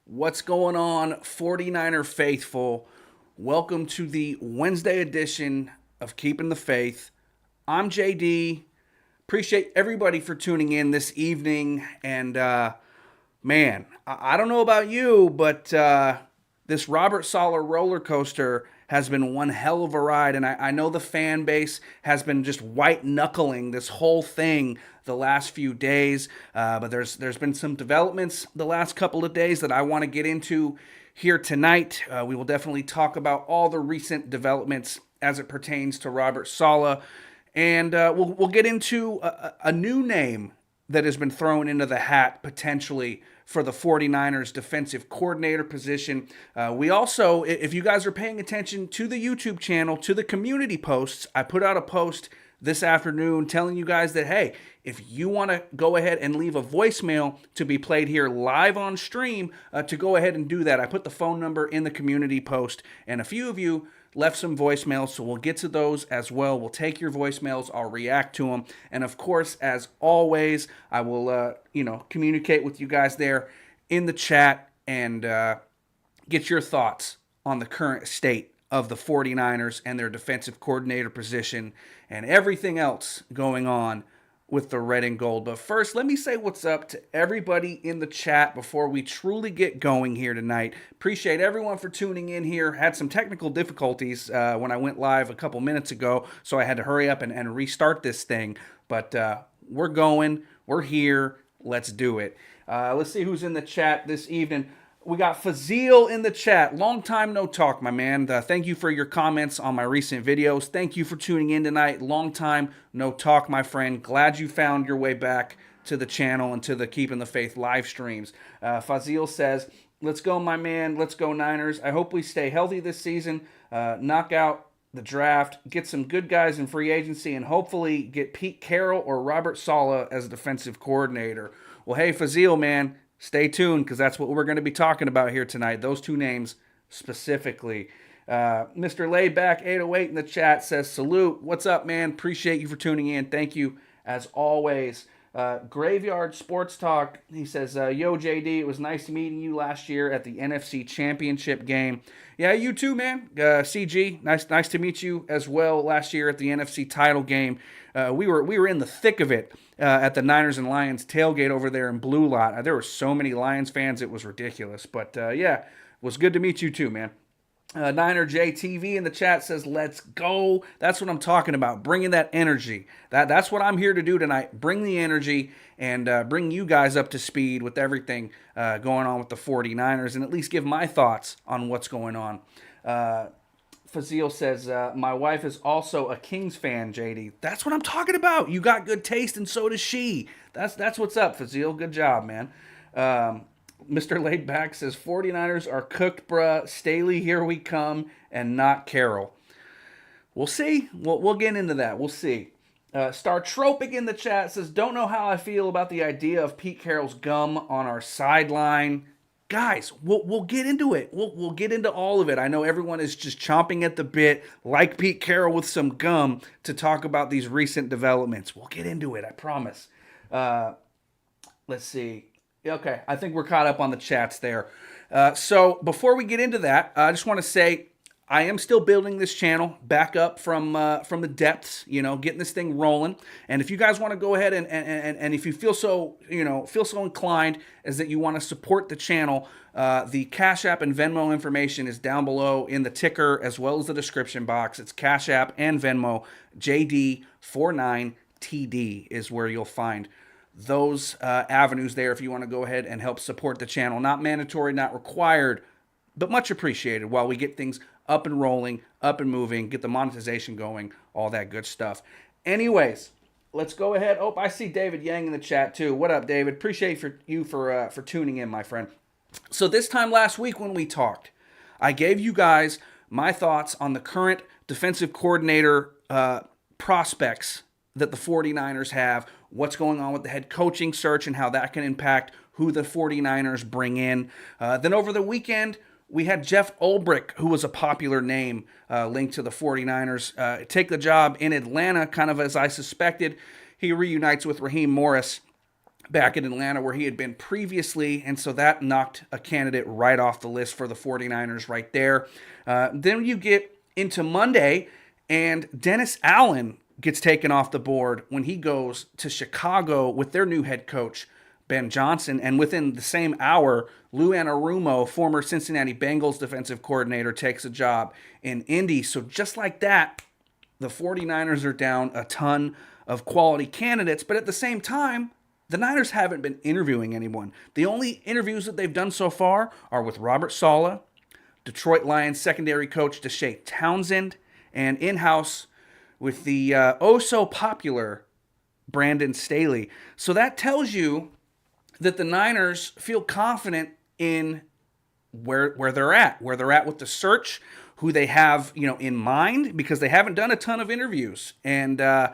What's going on, 49er faithful? Welcome to the Wednesday edition of Keeping the Faith. I'm JD. Appreciate everybody for tuning in this evening. And man, I don't know about you, but this Robert Saleh roller coaster has been one hell of a ride, and I know the fan base has been just white knuckling this whole thing the last few days. But there's been some developments the last couple of days that I want to get into here tonight. We will definitely talk about all the recent developments as it pertains to Robert Saleh, and we'll get into a new name that has been thrown into the hat potentially for the 49ers defensive coordinator position. We also, if you guys are paying attention to the YouTube channel, to the community posts, I put out a post this afternoon telling you guys that, hey, if you want to go ahead and leave a voicemail to be played here live on stream, to go ahead and do that. I put the phone number in the community post, and a few of you left some voicemails, so we'll get to those as well. We'll take your voicemails. I'll react to them. And of course, as always, I will, communicate with you guys there in the chat and get your thoughts on the current state of the 49ers and their defensive coordinator position and everything else going on with the red and gold. But first, let me say what's up to everybody in the chat before we truly get going here tonight. Appreciate everyone for tuning in here. Had some technical difficulties when I went live a couple minutes ago, so I had to hurry up and restart this thing. But we're going. We're here. Let's do it. Let's see who's in the chat this evening. We got Fazil in the chat. Long time no talk, my man. Thank you for your comments on my recent videos. Thank you for tuning in tonight. Long time no talk, my friend. Glad you found your way back to the channel and to the Keeping the Faith live streams. Fazil says, let's go, my man. Let's go, Niners. I hope we stay healthy this season. Knock out the draft. Get some good guys in free agency. And hopefully get Pete Carroll or Robert Saleh as defensive coordinator. Well, hey, Fazil, man. Stay tuned, because that's what we're going to be talking about here tonight. Those two names specifically. Mr. Layback 808 in the chat says, salute. What's up, man? Appreciate you for tuning in. Thank you, as always. Graveyard Sports Talk, he says, yo, JD, it was nice meeting you last year at the NFC Championship game. Yeah, you too, man. CG, nice to meet you as well last year at the NFC title game. We were in the thick of it at the Niners and Lions tailgate over there in Blue Lot. There were so many Lions fans, it was ridiculous. But yeah, it was good to meet you too, man. Niner JTV in the chat says, let's go. That's what I'm talking about. Bringing that energy. That's what I'm here to do tonight. Bring the energy and bring you guys up to speed with everything going on with the 49ers and at least give my thoughts on what's going on. Fazil says, my wife is also a Kings fan, JD. That's what I'm talking about. You got good taste and so does she. That's what's up, Fazil. Good job, man. Mr. Laidback says, 49ers are cooked, bruh. Staley, here we come, and not Carroll. We'll see. We'll get into that. We'll see. Star Tropic in the chat says, don't know how I feel about the idea of Pete Carroll's gum on our sideline. Guys, we'll get into it. We'll get into all of it. I know everyone is just chomping at the bit, like Pete Carroll with some gum, to talk about these recent developments. We'll get into it, I promise. Let's see. Okay, I think we're caught up on the chats there. So before we get into that, I just want to say I am still building this channel back up from the depths, getting this thing rolling. And if you guys want to go ahead and if you feel so inclined as that you want to support the channel, the Cash App and Venmo information is down below in the ticker as well as the description box. It's Cash App and Venmo. JD49TD is where you'll find those avenues there if you want to go ahead and help support the channel. Not mandatory, not required, but much appreciated while we get things up and rolling, up and moving, get the monetization going, all that good stuff. Anyways, let's go ahead. Oh, I see David Yang in the chat too. What up, David? Appreciate you for tuning in, my friend. So this time last week when we talked, I gave you guys my thoughts on the current defensive coordinator prospects that the 49ers have, what's going on with the head coaching search and how that can impact who the 49ers bring in. Then over the weekend, we had Jeff Ulbrich, who was a popular name linked to the 49ers, take the job in Atlanta, kind of as I suspected. He reunites with Raheem Morris back in Atlanta where he had been previously, and so that knocked a candidate right off the list for the 49ers right there. Then you get into Monday, and Dennis Allen gets taken off the board when he goes to Chicago with their new head coach, Ben Johnson. And within the same hour, Lou Anarumo, former Cincinnati Bengals defensive coordinator, takes a job in Indy. So just like that, the 49ers are down a ton of quality candidates. But at the same time, the Niners haven't been interviewing anyone. The only interviews that they've done so far are with Robert Saleh, Detroit Lions secondary coach Deshae Townsend, and in-house with the oh-so-popular Brandon Staley. So that tells you that the Niners feel confident in where they're at with the search, who they have in mind, because they haven't done a ton of interviews. And I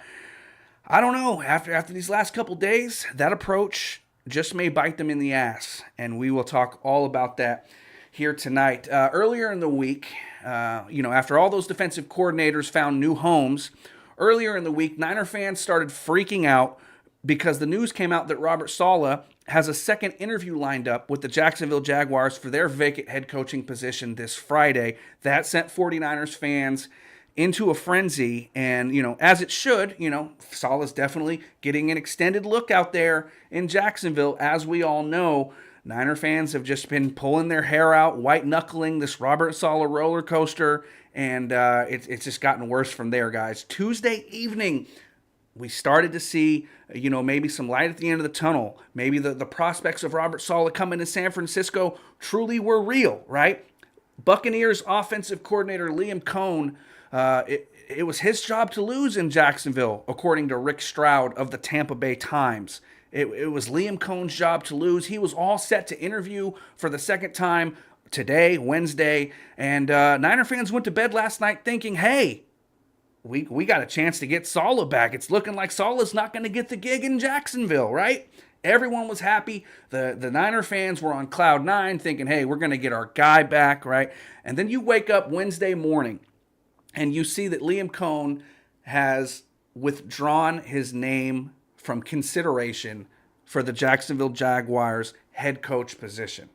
don't know, after these last couple days, that approach just may bite them in the ass. And we will talk all about that here tonight. Earlier in the week, after all those defensive coordinators found new homes, earlier in the week, Niner fans started freaking out because the news came out that Robert Saleh has a second interview lined up with the Jacksonville Jaguars for their vacant head coaching position this Friday. That sent 49ers fans into a frenzy, and, as it should, Saleh's definitely getting an extended look out there in Jacksonville. As we all know, Niner fans have just been pulling their hair out, white-knuckling this Robert Saleh roller coaster, and it's just gotten worse from there, guys. Tuesday evening, we started to see, maybe some light at the end of the tunnel. Maybe the prospects of Robert Saleh coming to San Francisco truly were real, right? Buccaneers offensive coordinator Liam Cohn, it was his job to lose in Jacksonville, according to Rick Stroud of the Tampa Bay Times. It was Liam Cohn's job to lose. He was all set to interview for the second time today, Wednesday, and Niner fans went to bed last night thinking, hey, we got a chance to get Saleh back. It's looking like Saleh's not going to get the gig in Jacksonville, right? Everyone was happy. The Niner fans were on cloud nine thinking, hey, we're going to get our guy back, right? And then you wake up Wednesday morning and you see that Liam Cohn has withdrawn his name from consideration for the Jacksonville Jaguars head coach position.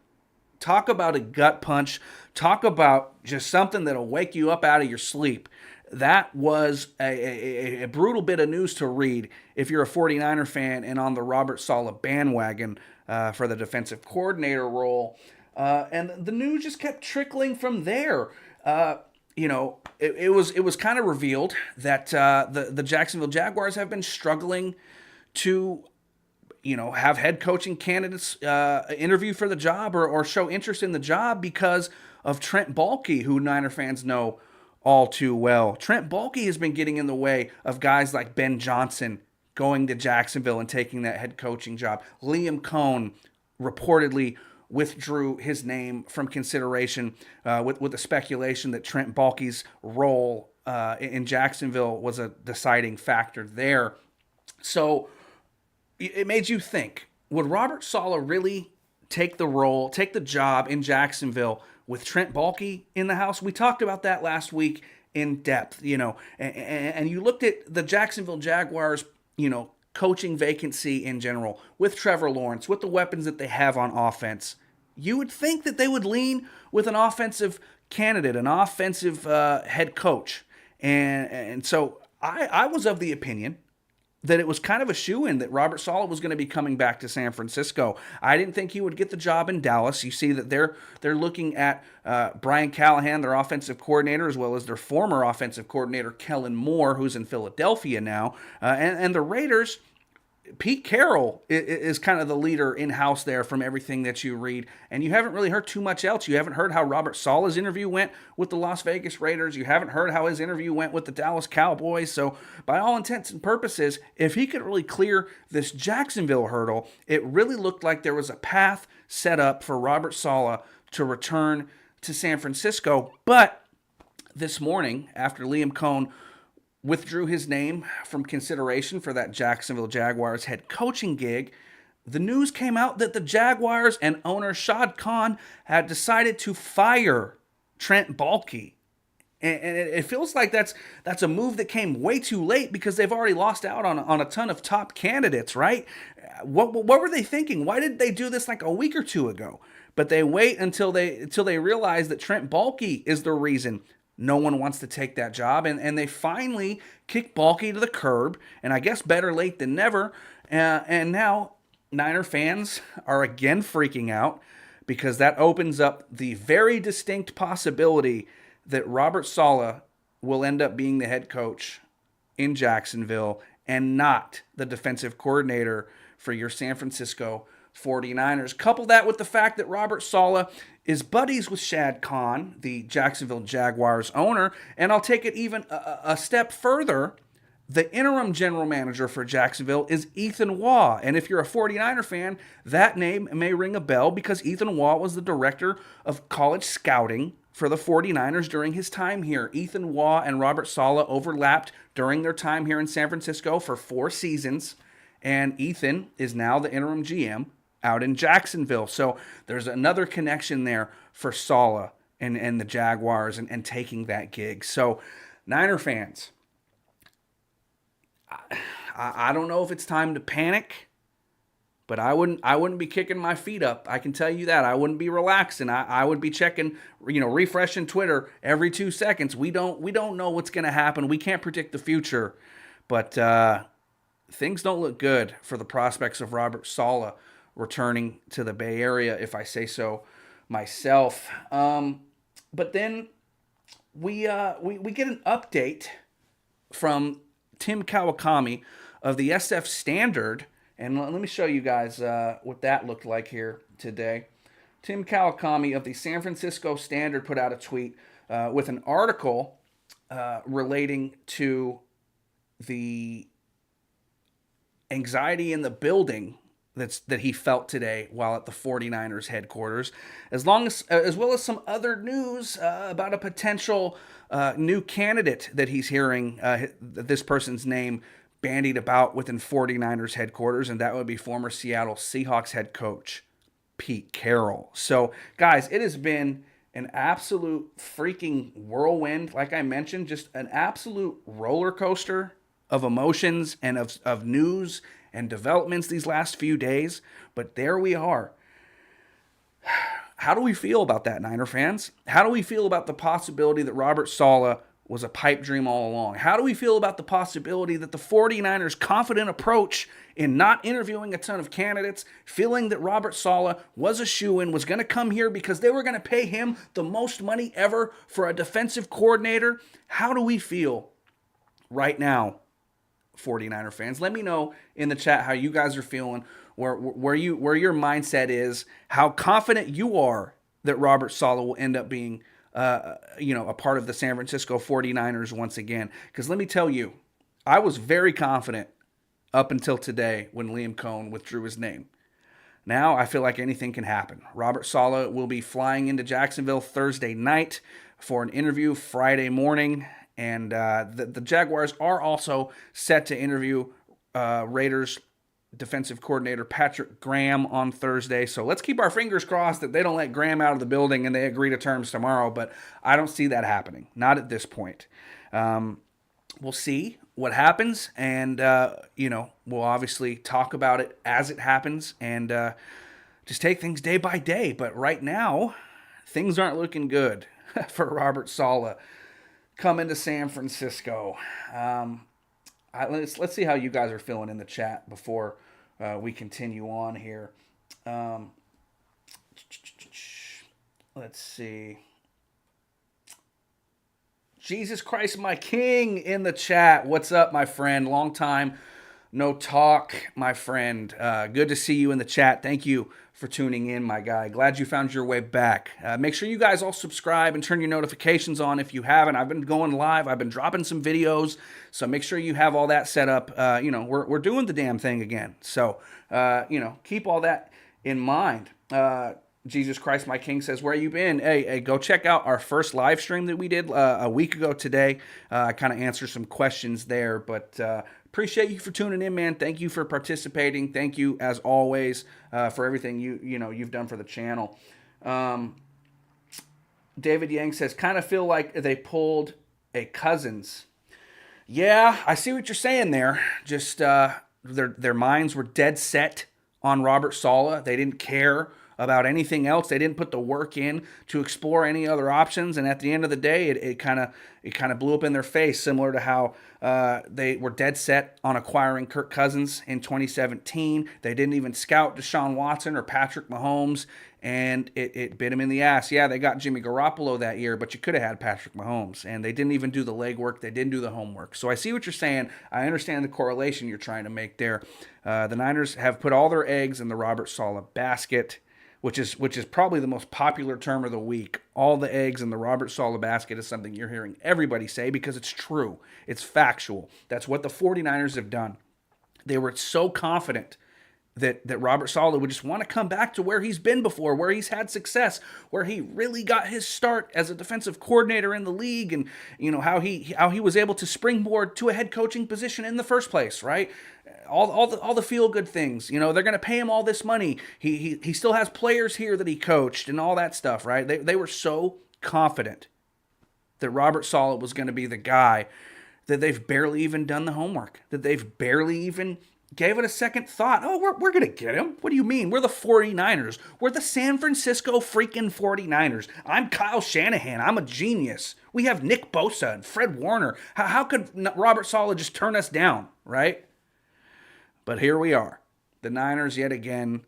Talk about a gut punch. Talk about just something that'll wake you up out of your sleep. That was a brutal bit of news to read if you're a 49er fan and on the Robert Saleh bandwagon for the defensive coordinator role. And the news just kept trickling from there. It was kind of revealed that the Jacksonville Jaguars have been struggling to have head coaching candidates interview for the job or show interest in the job because of Trent Baalke, who Niner fans know all too well. Trent Baalke has been getting in the way of guys like Ben Johnson going to Jacksonville and taking that head coaching job. Liam Cohn reportedly withdrew his name from consideration with the speculation that Trent Baalke's role in Jacksonville was a deciding factor there. So it made you think, would Robert Saleh really take the job in Jacksonville with Trent Baalke in the house? We talked about that last week in depth, and you looked at the Jacksonville Jaguars, coaching vacancy in general with Trevor Lawrence, with the weapons that they have on offense. You would think that they would lean with an offensive candidate, an offensive head coach. And so I was of the opinion that it was kind of a shoo-in that Robert Saleh was going to be coming back to San Francisco. I didn't think he would get the job in Dallas. You see that they're looking at Brian Callahan, their offensive coordinator, as well as their former offensive coordinator, Kellen Moore, who's in Philadelphia now. And the Raiders, Pete Carroll is kind of the leader in-house there from everything that you read. And you haven't really heard too much else. You haven't heard how Robert Saleh's interview went with the Las Vegas Raiders. You haven't heard how his interview went with the Dallas Cowboys. So by all intents and purposes, if he could really clear this Jacksonville hurdle, it really looked like there was a path set up for Robert Saleh to return to San Francisco. But this morning, after Liam Cohn withdrew his name from consideration for that Jacksonville Jaguars head coaching gig, the news came out that the Jaguars and owner Shad Khan had decided to fire Trent Baalke. And it feels like that's a move that came way too late because they've already lost out on a ton of top candidates, right? What were they thinking? Why did they do this like a week or two ago? But they wait until they realize that Trent Baalke is the reason no one wants to take that job, and they finally kick Baalke to the curb, and I guess better late than never. And now Niner fans are again freaking out because that opens up the very distinct possibility that Robert Saleh will end up being the head coach in Jacksonville and not the defensive coordinator for your San Francisco 49ers. Couple that with the fact that Robert Saleh is buddies with Shad Khan, the Jacksonville Jaguars owner, and I'll take it even a step further. The interim general manager for Jacksonville is Ethan Waugh, and if you're a 49er fan, that name may ring a bell because Ethan Waugh was the director of college scouting for the 49ers during his time here. Ethan Waugh and Robert Saleh overlapped during their time here in San Francisco for 4 seasons, and Ethan is now the interim GM out in Jacksonville. So there's another connection there for Saleh and the Jaguars and taking that gig. So Niner fans, I don't know if it's time to panic, but I wouldn't be kicking my feet up. I can tell you that. I wouldn't be relaxing. I would be checking, refreshing Twitter every 2 seconds. We don't know what's going to happen. We can't predict the future, but things don't look good for the prospects of Robert Saleh returning to the Bay Area, if I say so myself. But then we get an update from Tim Kawakami of the SF Standard, and let me show you guys what that looked like here today. Tim Kawakami of the San Francisco Standard put out a tweet with an article relating to the anxiety in the building that he felt today while at the 49ers headquarters, as well as some other news about a potential new candidate that he's hearing this person's name bandied about within 49ers headquarters, and that would be former Seattle Seahawks head coach Pete Carroll. So, guys, it has been an absolute freaking whirlwind. Like I mentioned, just an absolute roller coaster of emotions and of news and developments these last few days, but there we are. How do we feel about that, Niner fans? How do we feel about the possibility that Robert Saleh was a pipe dream all along? How do we feel about the possibility that the 49ers' confident approach in not interviewing a ton of candidates, feeling that Robert Saleh was a shoo-in, was going to come here because they were going to pay him the most money ever for a defensive coordinator? How do we feel right now, 49er fans? Let me know in the chat how you guys are feeling, where your mindset is, how confident you are that Robert Saleh will end up being a part of the San Francisco 49ers once again. Because let me tell you, I was very confident up until today when Liam Cohn withdrew his name. Now I feel like anything can happen. Robert Saleh will be flying into Jacksonville Thursday night for an interview Friday morning. And the Jaguars are also set to interview Raiders defensive coordinator Patrick Graham on Thursday. So let's keep our fingers crossed that they don't let Graham out of the building and they agree to terms tomorrow. But I don't see that happening. Not at this point. We'll see what happens. And, we'll obviously talk about it as it happens and just take things day by day. But right now, things aren't looking good for Robert Saleh coming to San Francisco. Let's see how you guys are feeling in the chat before we continue on here. Let's see. Jesus Christ, my King in the chat. What's up, my friend? Long time no talk, my friend. Good to see you in the chat. Thank you for tuning in, my guy. Glad you found your way back. Make sure you guys all subscribe and turn your notifications on if you haven't. I've been going live. I've been dropping some videos, so make sure you have all that set up. We're doing the damn thing again. So, keep all that in mind. Jesus Christ, my King says, where you been? Hey, go check out our first live stream that we did a week ago today. I kind of answered some questions there, but appreciate you for tuning in, man. Thank you for participating. Thank you, as always, for everything you've done for the channel. David Yang says, kind of feel like they pulled a Cousins. Yeah, I see what you're saying there. Just their minds were dead set on Robert Saleh. They didn't care about anything else. They didn't put the work in to explore any other options. And at the end of the day, it kind of blew up in their face, similar to how they were dead set on acquiring Kirk Cousins in 2017. They didn't even scout Deshaun Watson or Patrick Mahomes, and it bit him in the ass. Yeah, they got Jimmy Garoppolo that year, but you could have had Patrick Mahomes. And they didn't even do the legwork. They didn't do the homework. So I see what you're saying. I understand the correlation you're trying to make there. The Niners have put all their eggs in the Robert Saleh basket, which is probably the most popular term of the week. All the eggs in the Robert Saleh basket is something you're hearing everybody say because it's true. It's factual. That's what the 49ers have done. They were so confident that Robert Saleh would just want to come back to where he's been before, where he's had success, where he really got his start as a defensive coordinator in the league, and how he was able to springboard to a head coaching position in the first place, right? All the feel good things. They're going to pay him all this money. He still has players here that he coached and all that stuff, right? They were so confident that Robert Saleh was going to be the guy that they've barely even done the homework, that they've barely even gave it a second thought. Oh, we're going to get him. What do you mean? We're the 49ers. We're the San Francisco freaking 49ers. I'm Kyle Shanahan. I'm a genius. We have Nick Bosa and Fred Warner. How could Robert Saleh just turn us down, right? But here we are. The Niners yet again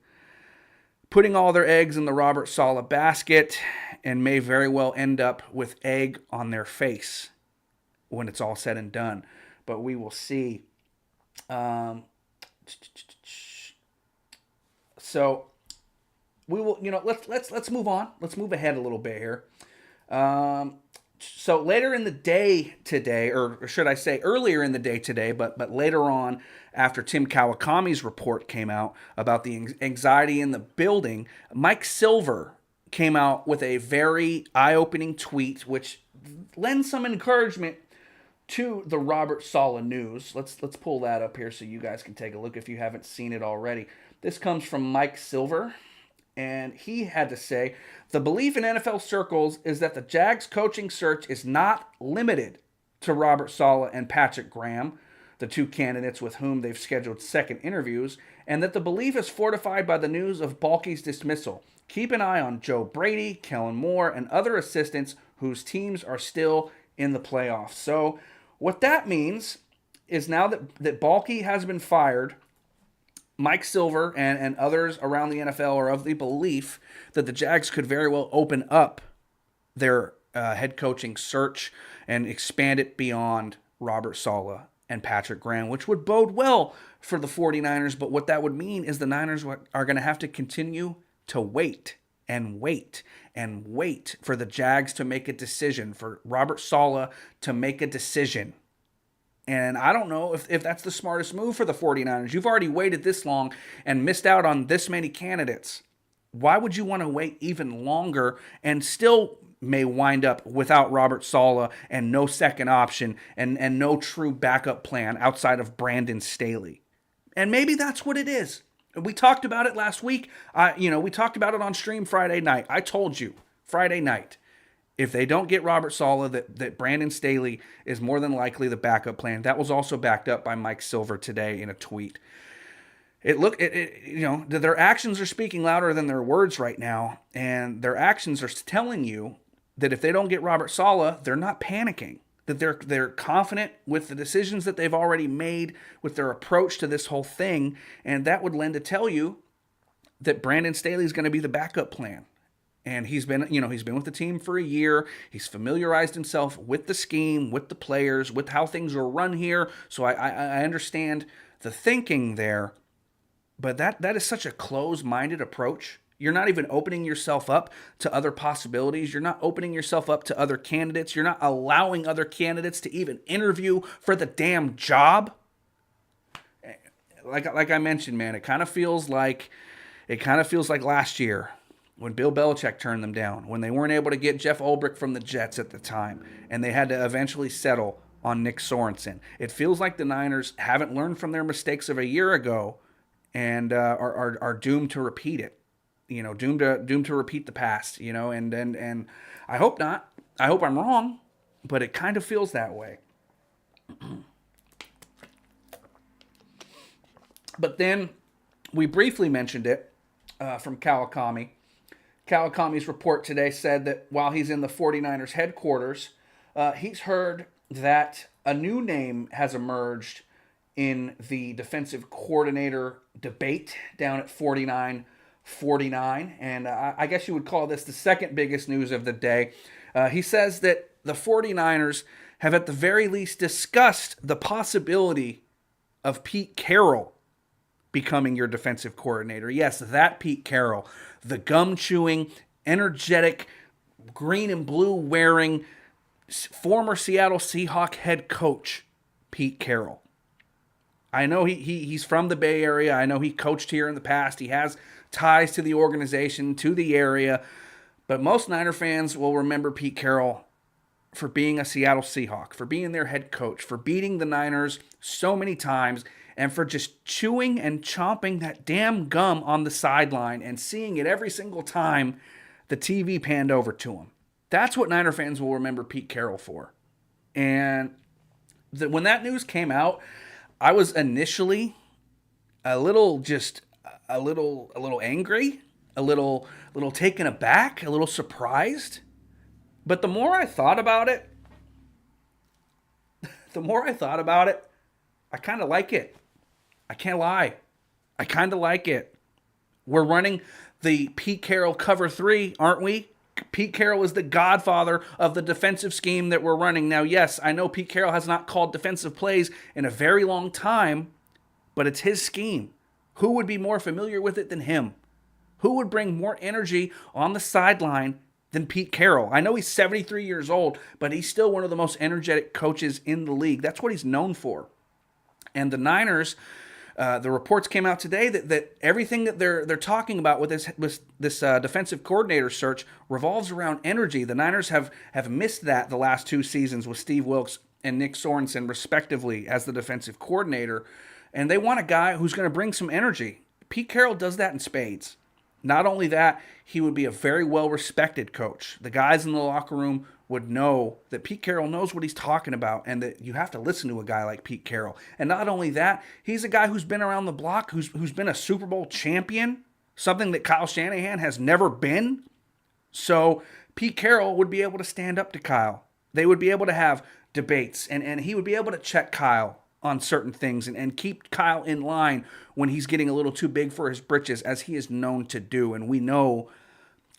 putting all their eggs in the Robert Saleh basket and may very well end up with egg on their face when it's all said and done. But we will see. So we will, let's move on. Let's move ahead a little bit here. So later in the day today, or should I say earlier in the day today, but later on after Tim Kawakami's report came out about the anxiety in the building, Mike Silver came out with a very eye-opening tweet, which lends some encouragement to the Robert Saleh news. Let's pull that up here so you guys can take a look if you haven't seen it already. This comes from Mike Silver, and he had to say, the belief in NFL circles is that the Jags coaching search is not limited to Robert Saleh and Patrick Graham. the two candidates with whom they've scheduled second interviews, and that the belief is fortified by the news of Balke's dismissal. Keep an eye on Joe Brady, Kellen Moore, and other assistants whose teams are still in the playoffs. So what that means is now that Balke has been fired, Mike Silver and others around the NFL are of the belief that the Jags could very well open up their head coaching search and expand it beyond Robert Saleh and Patrick Graham, which would bode well for the 49ers. But what that would mean is the Niners are going to have to continue to wait and wait and wait for the Jags to make a decision, for Robert Saleh to make a decision. And I don't know if that's the smartest move for the 49ers. You've already waited this long and missed out on this many candidates. Why would you want to wait even longer and still may wind up without Robert Saleh and no second option and no true backup plan outside of Brandon Staley? And maybe that's what it is. We talked about it last week. We talked about it on stream Friday night. I told you, Friday night, if they don't get Robert Saleh, that Brandon Staley is more than likely the backup plan. That was also backed up by Mike Silver today in a tweet. Their actions are speaking louder than their words right now, and their actions are telling you that if they don't get Robert Saleh, they're not panicking. That they're confident with the decisions that they've already made, with their approach to this whole thing, and that would lend to tell you that Brandon Staley is going to be the backup plan. And he's been with the team for a year. He's familiarized himself with the scheme, with the players, with how things are run here. So I understand the thinking there, but that is such a closed-minded approach. You're not even opening yourself up to other possibilities. You're not opening yourself up to other candidates. You're not allowing other candidates to even interview for the damn job. Like I mentioned, man, it kind of feels like last year when Bill Belichick turned them down, when they weren't able to get Jeff Ulbrich from the Jets at the time, and they had to eventually settle on Nick Sorensen. It feels like the Niners haven't learned from their mistakes of a year ago and are doomed to repeat it. Doomed to repeat the past, and I hope not. I hope I'm wrong, but it kind of feels that way. But then we briefly mentioned it from Kawakami. Kawakami's report today said that while he's in the 49ers headquarters, he's heard that a new name has emerged in the defensive coordinator debate down at 49. And I guess you would call this the second biggest news of the day. He says that the 49ers have at the very least discussed the possibility of Pete Carroll becoming your defensive coordinator. Yes, that Pete Carroll, the gum-chewing, energetic, green and blue wearing, former Seattle Seahawks head coach, Pete Carroll. I know he's from the Bay Area. I know he coached here in the past. He has ties to the organization, to the area. But most Niner fans will remember Pete Carroll for being a Seattle Seahawk, for being their head coach, for beating the Niners so many times, and for just chewing and chomping that damn gum on the sideline and seeing it every single time the TV panned over to him. That's what Niner fans will remember Pete Carroll for. And when that news came out, I was initially a little angry, a little taken aback, a little surprised. But the more I thought about it, I kind of like it. I can't lie. I kind of like it. We're running the Pete Carroll cover 3, aren't we? Pete Carroll is the godfather of the defensive scheme that we're running. Now, yes, I know Pete Carroll has not called defensive plays in a very long time, but it's his scheme. Who would be more familiar with it than him? Who would bring more energy on the sideline than Pete Carroll? I know he's 73 years old, but he's still one of the most energetic coaches in the league. That's what he's known for. And the Niners, the reports came out today that everything that they're talking about with this defensive coordinator search revolves around energy. The Niners have missed that the last 2 seasons with Steve Wilks and Nick Sorensen, respectively, as the defensive coordinator. And they want a guy who's going to bring some energy. Pete Carroll does that in spades. Not only that, he would be a very well respected coach. The guys in the locker room would know that Pete Carroll knows what he's talking about and that you have to listen to a guy like Pete Carroll. And not only that, he's a guy who's been around the block, who's been a Super Bowl champion, something that Kyle Shanahan has never been. So Pete Carroll would be able to stand up to Kyle. They would be able to have debates, and he would be able to check Kyle on certain things and keep Kyle in line when he's getting a little too big for his britches, as he is known to do. And we know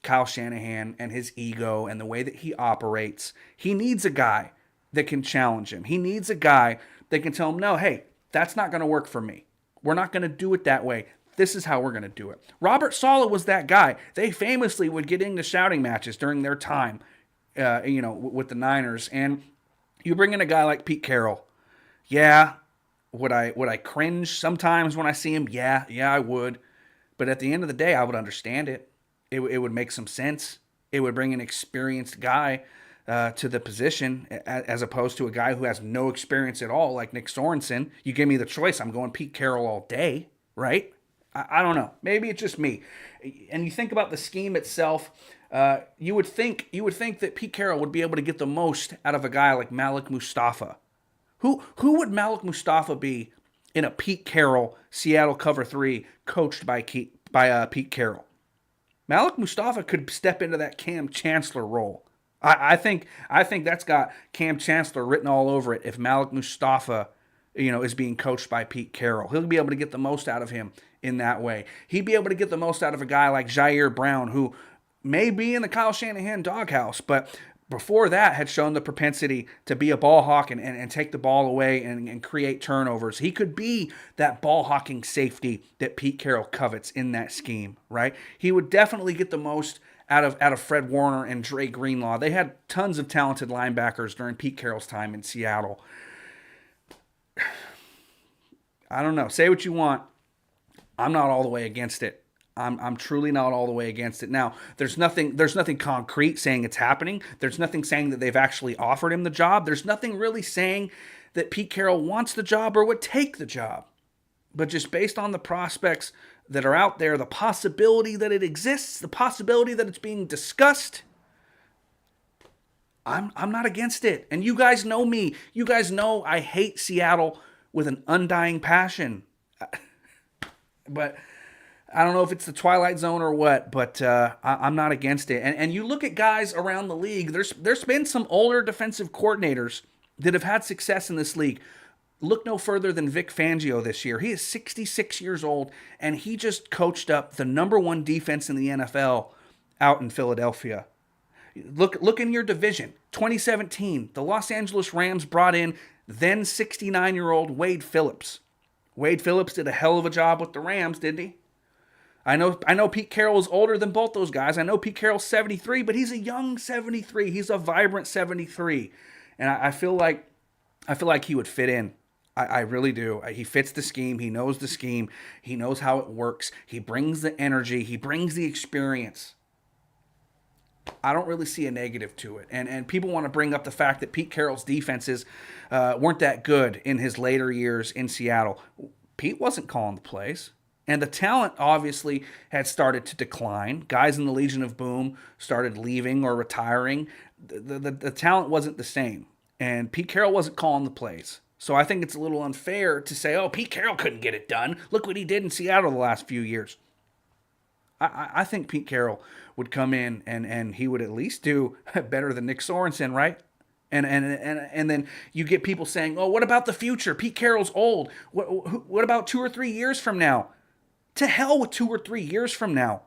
Kyle Shanahan and his ego and the way that he operates. He needs a guy that can challenge him. He needs a guy that can tell him, no, hey, that's not going to work for me. We're not going to do it that way. This is how we're going to do it. Robert Saleh was that guy. They famously would get into shouting matches during their time, with the Niners. And you bring in a guy like Pete Carroll. Yeah, would I cringe sometimes when I see him? Yeah, I would. But at the end of the day, I would understand it. It would make some sense. It would bring an experienced guy to the position as opposed to a guy who has no experience at all, like Nick Sorensen. You give me the choice, I'm going Pete Carroll all day, right? I don't know. Maybe it's just me. And you think about the scheme itself. You would think that Pete Carroll would be able to get the most out of a guy like Malik Mustafa. Who would Malik Mustafa be in a Pete Carroll Seattle cover 3 coached by Pete Carroll? Malik Mustafa could step into that Cam Chancellor role. I think that's got Cam Chancellor written all over it if Malik Mustafa, is being coached by Pete Carroll. He'll be able to get the most out of him in that way. He'd be able to get the most out of a guy like Jair Brown, who may be in the Kyle Shanahan doghouse, but before that had shown the propensity to be a ball hawk and take the ball away and create turnovers. He could be that ball hawking safety that Pete Carroll covets in that scheme, right? He would definitely get the most out of Fred Warner and Dre Greenlaw. They had tons of talented linebackers during Pete Carroll's time in Seattle. I don't know. Say what you want. I'm not all the way against it. I'm truly not all the way against it. Now, there's nothing concrete saying it's happening. There's nothing saying that they've actually offered him the job. There's nothing really saying that Pete Carroll wants the job or would take the job. But just based on the prospects that are out there, the possibility that it exists, the possibility that it's being discussed, I'm not against it. And you guys know me. You guys know I hate Seattle with an undying passion. But I don't know if it's the Twilight Zone or what, but I'm not against it. And you look at guys around the league, there's been some older defensive coordinators that have had success in this league. Look no further than Vic Fangio this year. He is 66 years old, and he just coached up the number 1 defense in the NFL out in Philadelphia. Look in your division. 2017, the Los Angeles Rams brought in then 69-year-old Wade Phillips. Wade Phillips did a hell of a job with the Rams, didn't he? I know Pete Carroll is older than both those guys. I know Pete Carroll's 73, but he's a young 73. He's a vibrant 73. And I feel like he would fit in. I really do. He fits the scheme. He knows the scheme. He knows how it works. He brings the energy. He brings the experience. I don't really see a negative to it. And people want to bring up the fact that Pete Carroll's defenses weren't that good in his later years in Seattle. Pete wasn't calling the plays. And the talent obviously had started to decline. Guys in the Legion of Boom started leaving or retiring. The talent wasn't the same. And Pete Carroll wasn't calling the plays. So I think it's a little unfair to say, oh, Pete Carroll couldn't get it done. Look what he did in Seattle the last few years. I think Pete Carroll would come in and he would at least do better than Nick Sorensen, right? And then you get people saying, oh, what about the future? Pete Carroll's old. What about 2 or 3 years from now? To hell with 2 or 3 years from now.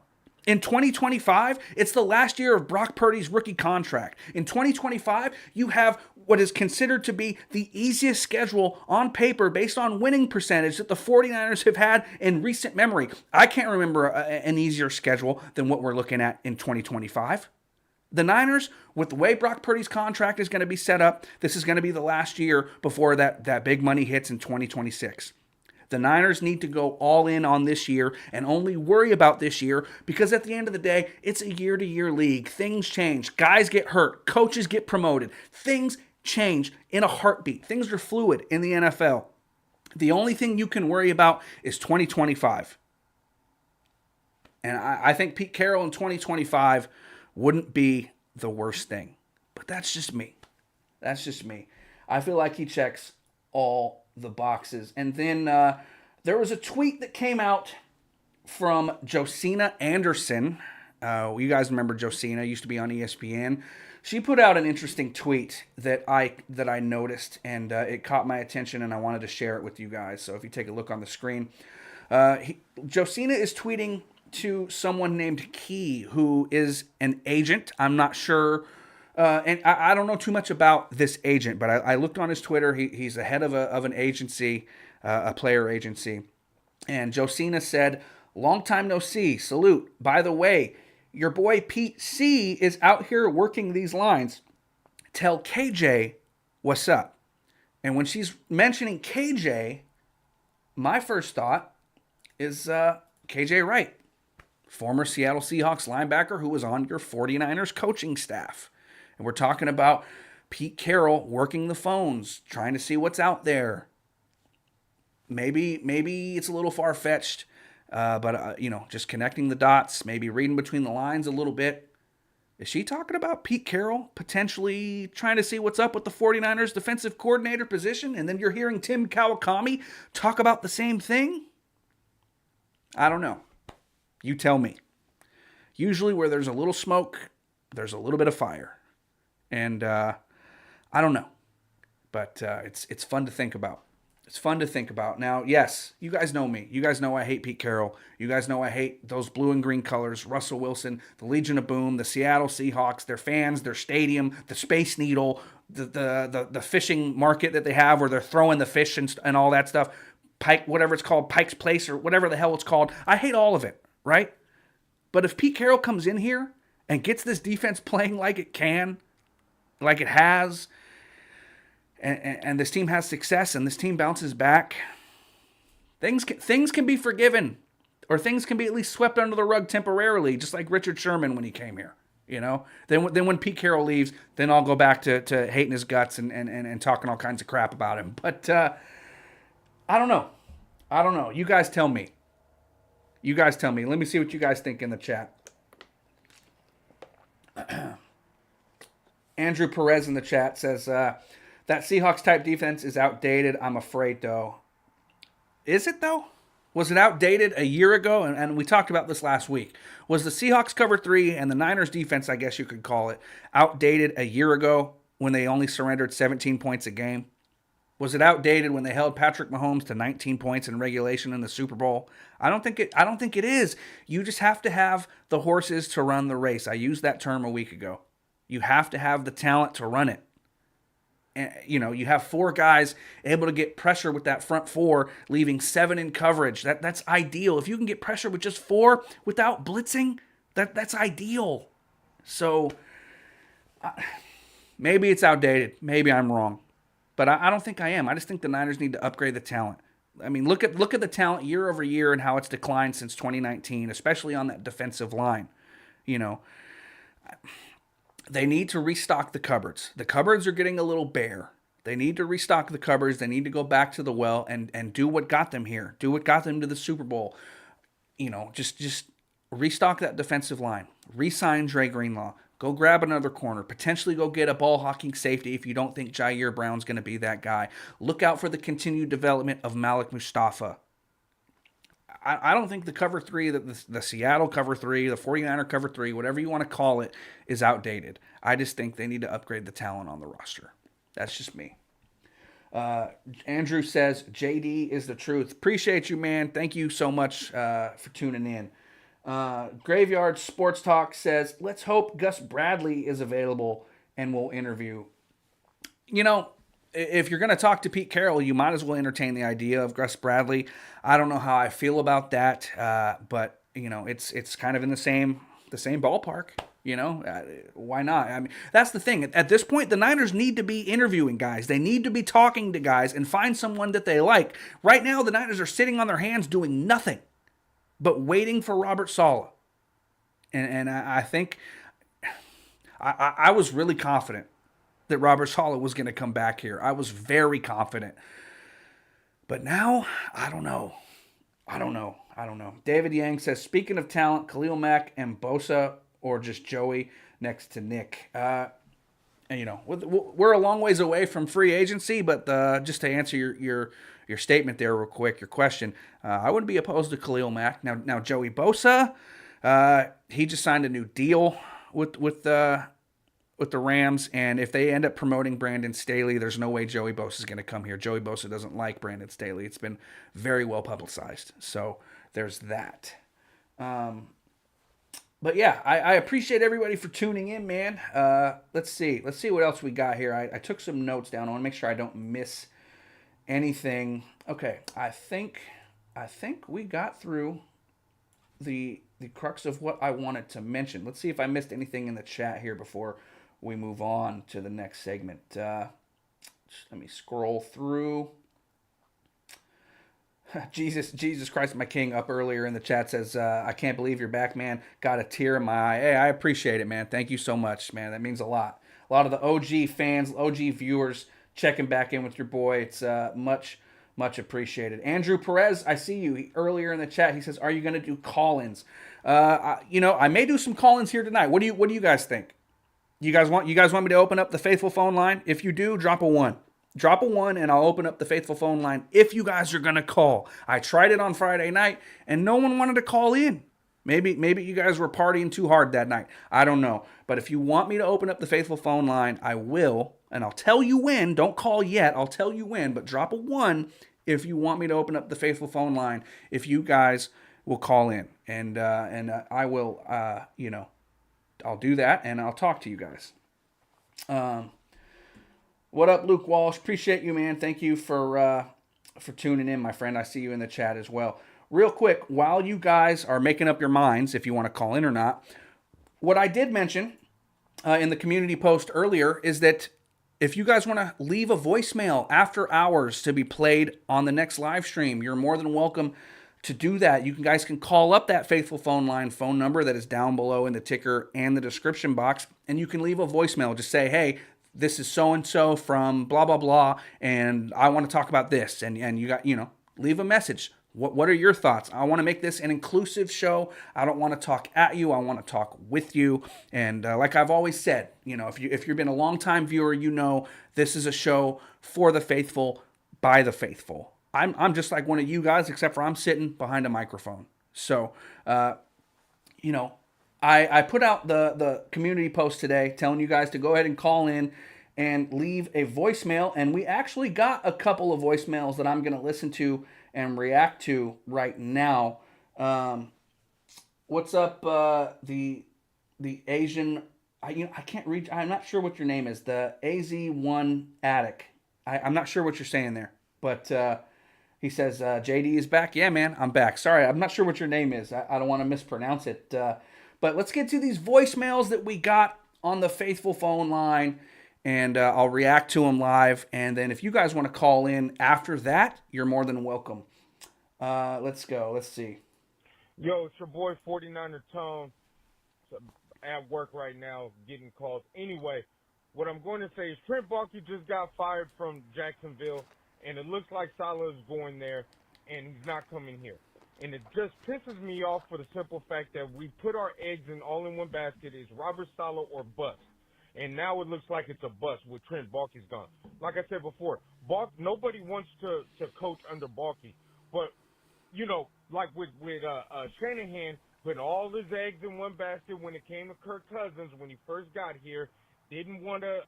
In 2025, it's the last year of Brock Purdy's rookie contract. In 2025, you have what is considered to be the easiest schedule on paper based on winning percentage that the 49ers have had in recent memory. I can't remember an easier schedule than what we're looking at in 2025. The Niners, with the way Brock Purdy's contract is going to be set up, this is going to be the last year before that big money hits in 2026. The Niners need to go all in on this year and only worry about this year because at the end of the day, it's a year-to-year league. Things change. Guys get hurt. Coaches get promoted. Things change in a heartbeat. Things are fluid in the NFL. The only thing you can worry about is 2025. And I think Pete Carroll in 2025 wouldn't be the worst thing. But that's just me. That's just me. I feel like he checks all the boxes. And then there was a tweet that came out from Josina Anderson. You guys remember Josina, used to be on ESPN. She put out an interesting tweet that I noticed, and it caught my attention, and I wanted to share it with you guys. So if you take a look on the screen, Josina is tweeting to someone named Key, who is an agent. I'm not sure, and I don't know too much about this agent, but I looked on his Twitter. He's the head of an agency, a player agency. And Josina said, "Long time no see. Salute. By the way, your boy Pete C is out here working these lines. Tell KJ what's up." And when she's mentioning KJ, my first thought is KJ Wright, former Seattle Seahawks linebacker who was on your 49ers coaching staff. And we're talking about Pete Carroll working the phones, trying to see what's out there. Maybe it's a little far-fetched, but just connecting the dots, maybe reading between the lines a little bit. Is she talking about Pete Carroll potentially trying to see what's up with the 49ers defensive coordinator position? And then you're hearing Tim Kawakami talk about the same thing? I don't know. You tell me. Usually where there's a little smoke, there's a little bit of fire. And I don't know. But it's fun to think about. It's fun to think about. Now, yes, you guys know me. You guys know I hate Pete Carroll. You guys know I hate those blue and green colors, Russell Wilson, the Legion of Boom, the Seattle Seahawks, their fans, their stadium, the Space Needle, the fishing market that they have where they're throwing the fish and all that stuff. Pike, whatever it's called, Pike's Place or whatever the hell it's called. I hate all of it, right? But if Pete Carroll comes in here and gets this defense playing like it can, like it has, and this team has success and this team bounces back, things can be forgiven, or things can be at least swept under the rug temporarily, just like Richard Sherman when he came here. Then when Pete Carroll leaves, then I'll go back to hating his guts and talking all kinds of crap about him. But I don't know. You guys tell me. Let me see what you guys think in the chat. Andrew Perez in the chat says, that Seahawks-type defense is outdated. I'm afraid, though. Is it, though? Was it outdated a year ago? And we talked about this last week. Was the Seahawks cover 3 and the Niners defense, I guess you could call it, outdated a year ago when they only surrendered 17 points a game? Was it outdated when they held Patrick Mahomes to 19 points in regulation in the Super Bowl? I don't think it is. You just have to have the horses to run the race. I used that term a week ago. You have to have the talent to run it. And, you have 4 guys able to get pressure with that front 4, leaving 7 in coverage. That's ideal. If you can get pressure with just 4 without blitzing, that's ideal. So maybe it's outdated. Maybe I'm wrong. But I don't think I am. I just think the Niners need to upgrade the talent. I mean, look at the talent year over year and how it's declined since 2019, especially on that defensive line. They need to restock the cupboards. The cupboards are getting a little bare. They need to restock the cupboards. They need to go back to the well and do what got them here. Do what got them to the Super Bowl. Just restock that defensive line. Re-sign Dre Greenlaw. Go grab another corner. Potentially go get a ball hawking safety if you don't think Jair Brown's going to be that guy. Look out for the continued development of Malik Mustafa. I don't think the cover 3, the Seattle cover 3, the 49er cover 3, whatever you want to call it, is outdated. I just think they need to upgrade the talent on the roster. That's just me. Andrew says, JD is the truth. Appreciate you, man. Thank you so much for tuning in. Graveyard Sports Talk says, let's hope Gus Bradley is available and we'll interview. If you're going to talk to Pete Carroll, you might as well entertain the idea of Gus Bradley. I don't know how I feel about that, but it's kind of in the same ballpark. Why not? I mean, that's the thing. At this point, the Niners need to be interviewing guys. They need to be talking to guys and find someone that they like. Right now, the Niners are sitting on their hands doing nothing but waiting for Robert Saleh. And I think I was really confident that Robert Saleh was going to come back here. I was very confident. But now, I don't know. I don't know. David Yang says, speaking of talent, Khalil Mack and Bosa or just Joey next to Nick. And we're a long ways away from free agency, but just to answer your statement there real quick, your question, I wouldn't be opposed to Khalil Mack. Now Joey Bosa, he just signed a new deal with the Rams, and if they end up promoting Brandon Staley, there's no way Joey Bosa is going to come here. Joey Bosa doesn't like Brandon Staley. It's been very well publicized. So there's that. But yeah, I appreciate everybody for tuning in, man. Let's see what else we got here. I took some notes down. I want to make sure I don't miss anything. Okay, I think we got through the crux of what I wanted to mention. Let's see if I missed anything in the chat here before we move on to the next segment. Let me scroll through. Jesus Christ, my King, up earlier in the chat says, I can't believe you're back, man. Got a tear in my eye. Hey, I appreciate it, man. Thank you so much, man. That means a lot. A lot of the OG fans, OG viewers checking back in with your boy. It's much appreciated. Andrew Perez, I see you earlier in the chat. He says, are you going to do call-ins? I may do some call-ins here tonight. What do you guys think? You guys want me to open up the faithful phone line? If you do, drop a 1. Drop a 1 and I'll open up the faithful phone line if you guys are going to call. I tried it on Friday night and no one wanted to call in. Maybe you guys were partying too hard that night. I don't know. But if you want me to open up the faithful phone line, I will. And I'll tell you when. Don't call yet. I'll tell you when. But drop a 1 if you want me to open up the faithful phone line. If you guys will call in. And I will, I'll do that and I'll talk to you guys. What up, Luke Walsh? Appreciate you, man. Thank you for tuning in, my friend. I see you in the chat as well. Real quick, while you guys are making up your minds if you want to call in or not, what I did mention in the community post earlier is that if you guys want to leave a voicemail after hours to be played on the next live stream, you're more than welcome to do that. You guys can call up that faithful phone line phone number that is down below in the ticker and the description box, and you can leave a voicemail. Just say, hey, this is so-and-so from blah, blah, blah, and I want to talk about this. And you got, leave a message. What are your thoughts? I want to make this an inclusive show. I don't want to talk at you. I want to talk with you. And like I've always said, if you've been a longtime viewer, this is a show for the faithful, by the faithful. I'm just like one of you guys, except for I'm sitting behind a microphone. So, I put out the community post today telling you guys to go ahead and call in and leave a voicemail. And we actually got a couple of voicemails that I'm going to listen to and react to right now. What's up, the Asian? I can't read. I'm not sure what your name is. The AZ1 Attic. I'm not sure what you're saying there, but he says JD is back. Yeah, man, I'm back. Sorry, I'm not sure what your name is. I don't want to mispronounce it. But let's get to these voicemails that we got on the faithful phone line, and I'll react to them live. And then if you guys want to call in after that, you're more than welcome. Let's go. Let's see. Yo, it's your boy 49er Tone. At work right now, getting calls. Anyway, what I'm going to say is Trent Baalke just got fired from Jacksonville, and it looks like Saleh is going there, and he's not coming here. And it just pisses me off for the simple fact that we put our eggs in all in one basket. It's Robert Saleh or bust. And now it looks like it's a bust with Trent Baalke's gone. Like I said before, nobody wants to coach under Baalke. But, like with Shanahan, putting all his eggs in one basket when it came to Kirk Cousins when he first got here, didn't want to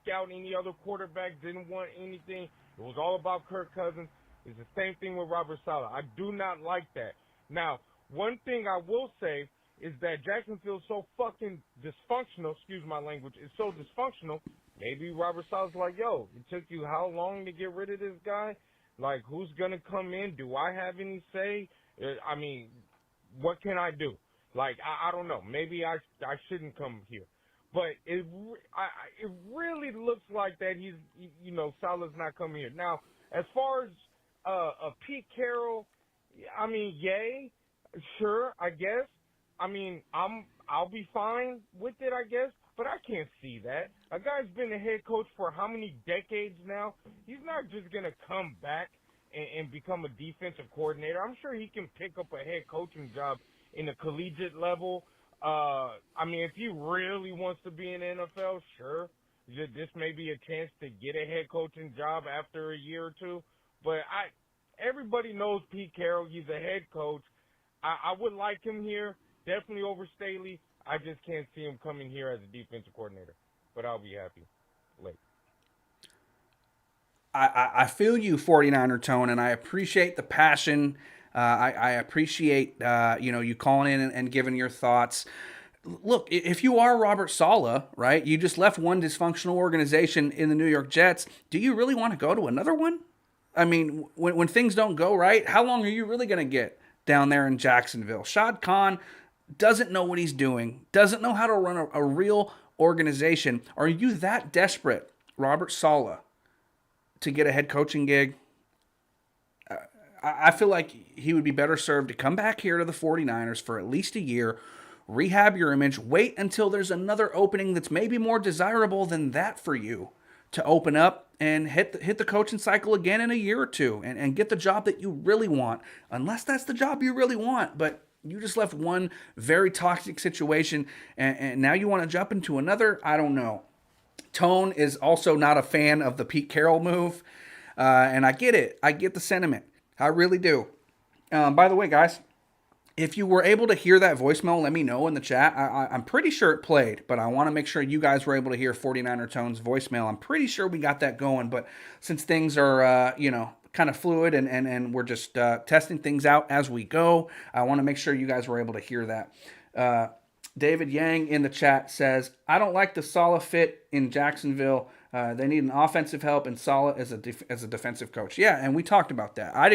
scout any other quarterback, didn't want anything. It was all about Kirk Cousins. It's the same thing with Robert Saleh. I do not like that. Now, one thing I will say is that Jacksonville's so fucking dysfunctional, excuse my language, it's so dysfunctional, maybe Robert Saleh's like, yo, it took you how long to get rid of this guy? Like, who's going to come in? Do I have any say? I mean, what can I do? Like, I don't know. Maybe I shouldn't come here. But it really looks like that Saleh's not coming here. Now, as far as Pete Carroll, I mean, yay, sure, I guess. I mean, I'll be fine with it, I guess, but I can't see that. A guy's been a head coach for how many decades now? He's not just gonna come back and become a defensive coordinator. I'm sure he can pick up a head coaching job in the collegiate level. I mean, if he really wants to be in the NFL, sure, this may be a chance to get a head coaching job after a year or two. But everybody knows Pete Carroll. He's a head coach. I would like him here, definitely over Staley. I just can't see him coming here as a defensive coordinator. But I'll be happy late. I feel you, 49er Tone, and I appreciate the passion. I appreciate you calling in and giving your thoughts. Look, if you are Robert Saleh, right, you just left one dysfunctional organization in the New York Jets. Do you really want to go to another one? I mean, when things don't go right, how long are you really going to get down there in Jacksonville? Shad Khan doesn't know what he's doing, doesn't know how to run a real organization. Are you that desperate, Robert Saleh, to get a head coaching gig? I feel like he would be better served to come back here to the 49ers for at least a year, rehab your image, wait until there's another opening that's maybe more desirable than that for you to open up and hit the coaching cycle again in a year or two and get the job that you really want, unless that's the job you really want. But you just left one very toxic situation and now you want to jump into another. I don't know. Tone is also not a fan of the Pete Carroll move, and I get it. I get the sentiment. I really do. By the way, guys, if you were able to hear that voicemail, let me know in the chat. I'm pretty sure it played, but I want to make sure you guys were able to hear 49er Tone's voicemail. I'm pretty sure we got that going, but since things are, kind of fluid and we're just testing things out as we go, I want to make sure you guys were able to hear that. David Yang in the chat says, I don't like the Saleh fit in Jacksonville. They need an offensive help and Saleh as a defensive coach. Yeah, and we talked about that. I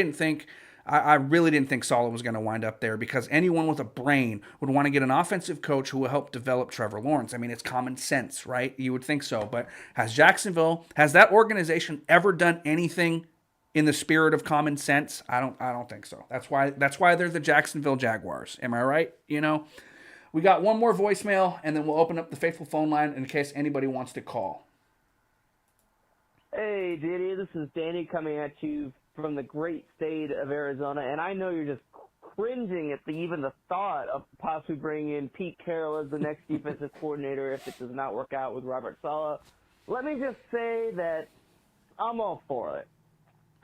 really didn't think Saleh was going to wind up there because anyone with a brain would want to get an offensive coach who will help develop Trevor Lawrence. I mean, it's common sense, right? You would think so. But has that organization ever done anything in the spirit of common sense? I don't think so. That's why they're the Jacksonville Jaguars. Am I right? We got one more voicemail, and then we'll open up the faithful phone line in case anybody wants to call. Hey, Diddy, this is Danny coming at you from the great state of Arizona, and I know you're just cringing at even the thought of possibly bringing in Pete Carroll as the next defensive coordinator if it does not work out with Robert Saleh. Let me just say that I'm all for it.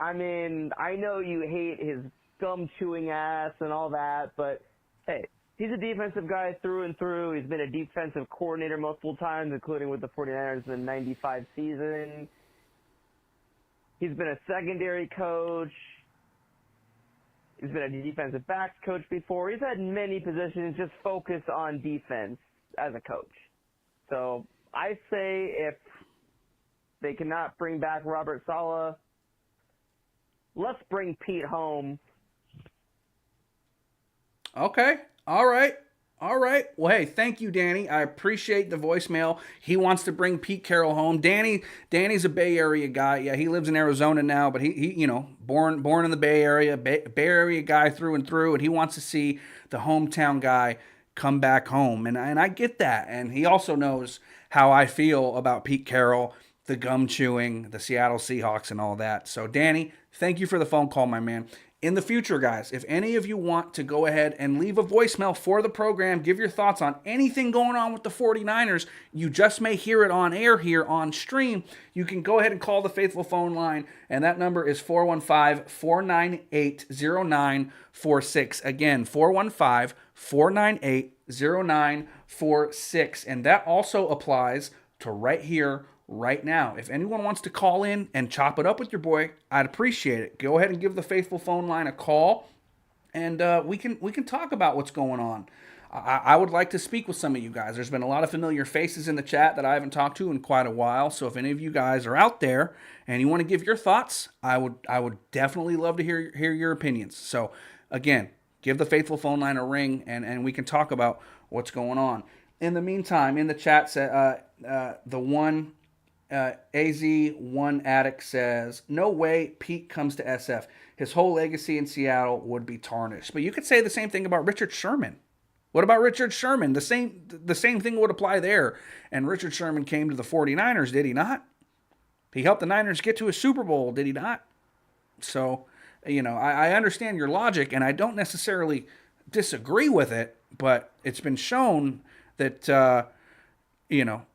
I mean, I know you hate his gum-chewing ass and all that, but hey, he's a defensive guy through and through. He's been a defensive coordinator multiple times, including with the 49ers in the 95 season. He's been a secondary coach. He's been a defensive backs coach before. He's had many positions, just focus on defense as a coach. So I say if they cannot bring back Robert Saleh, let's bring Pete home. Okay. All right. Well, hey, thank you, Danny. I appreciate the voicemail. He wants to bring Pete Carroll home. Danny's a Bay Area guy. Yeah, he lives in Arizona now, but he born in the Bay Area, Bay Area guy through and through, and he wants to see the hometown guy come back home. And I get that. And he also knows how I feel about Pete Carroll, the gum chewing, the Seattle Seahawks, and all that. So, Danny, thank you for the phone call, my man. In the future, guys, if any of you want to go ahead and leave a voicemail for the program, give your thoughts on anything going on with the 49ers, you just may hear it on air here on stream, you can go ahead and call the faithful phone line, and that number is 415-498-0946. Again, 415-498-0946. And that also applies to right here, right now. If anyone wants to call in and chop it up with your boy, I'd appreciate it. Go ahead and give the faithful phone line a call, and we can talk about what's going on. I would like to speak with some of you guys. There's been a lot of familiar faces in the chat that I haven't talked to in quite a while. So if any of you guys are out there and you want to give your thoughts, I would definitely love to hear your opinions. So again, give the faithful phone line a ring, and we can talk about what's going on. In the meantime, in the chat, AZ1 Addict says, no way Pete comes to SF. His whole legacy in Seattle would be tarnished. But you could say the same thing about Richard Sherman. What about Richard Sherman? The same thing would apply there. And Richard Sherman came to the 49ers, did he not? He helped the Niners get to a Super Bowl, did he not? So I understand your logic, and I don't necessarily disagree with it, but it's been shown that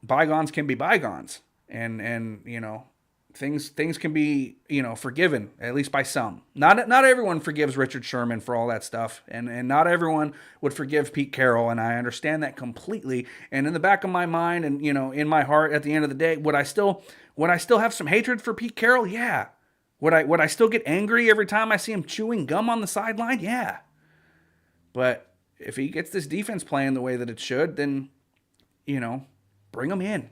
bygones can be bygones, and things can be forgiven, at least by some. Not everyone forgives Richard Sherman for all that stuff, and not everyone would forgive Pete Carroll, and I understand that completely. And in the back of my mind, and in my heart, at the end of the day, would I still have some hatred for Pete Carroll? Yeah. Would I still get angry every time I see him chewing gum on the sideline? Yeah. But if he gets this defense playing the way that it should, then bring him in.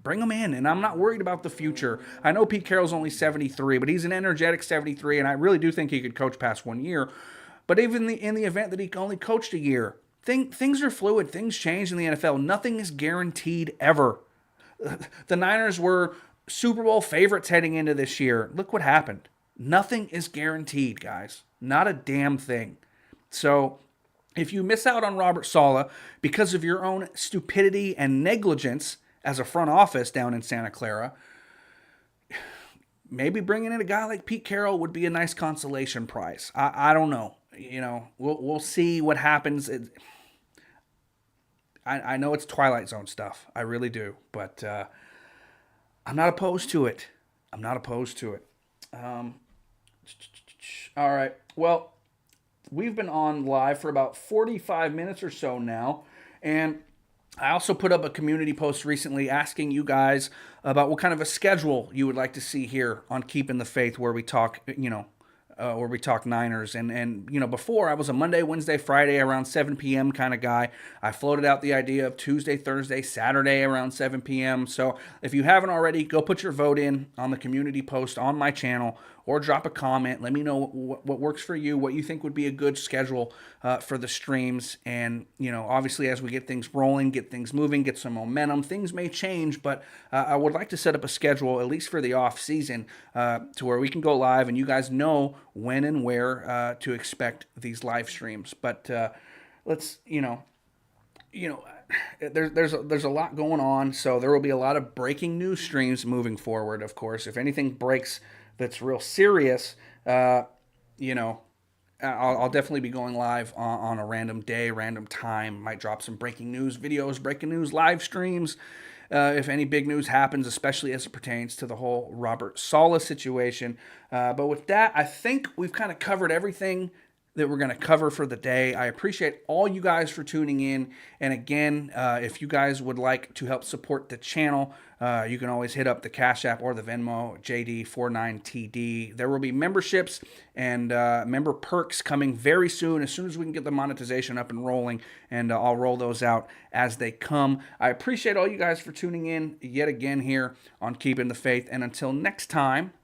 Bring him in. And I'm not worried about the future. I know Pete Carroll's only 73, but he's an energetic 73, and I really do think he could coach past 1 year. But even in the event that he only coached a year, things are fluid. Things change in the NFL. Nothing is guaranteed ever. The Niners were Super Bowl favorites heading into this year. Look what happened. Nothing is guaranteed, guys. Not a damn thing. So if you miss out on Robert Saleh because of your own stupidity and negligence as a front office down in Santa Clara, maybe bringing in a guy like Pete Carroll would be a nice consolation prize. I don't know. We'll see what happens. I know it's Twilight Zone stuff. I really do. But I'm not opposed to it. All right. Well, we've been on live for about 45 minutes or so now. And I also put up a community post recently asking you guys about what kind of a schedule you would like to see here on Keeping the Faith, where we talk, where we talk Niners. And before I was a Monday, Wednesday, Friday around 7 p.m. kind of guy. I floated out the idea of Tuesday, Thursday, Saturday around 7 p.m. So if you haven't already, go put your vote in on the community post on my channel, or drop a comment. Let me know what works for you, what you think would be a good schedule for the streams. And, obviously as we get things rolling, get things moving, get some momentum, things may change, but I would like to set up a schedule, at least for the off season, to where we can go live and you guys know when and where to expect these live streams. But let's, there's a lot going on, so there will be a lot of breaking news streams moving forward. Of course, if anything breaks that's real serious, I'll definitely be going live on a random day, random time. Might drop some breaking news videos, breaking news live streams, if any big news happens, especially as it pertains to the whole Robert Saleh situation. But with that, I think we've kind of covered everything that we're going to cover for the day. I appreciate all you guys for tuning in. And again, if you guys would like to help support the channel, you can always hit up the Cash App or the Venmo, JD49TD. There will be memberships and member perks coming very soon, as soon as we can get the monetization up and rolling, and I'll roll those out as they come. I appreciate all you guys for tuning in yet again here on Keeping the Faith. And until next time,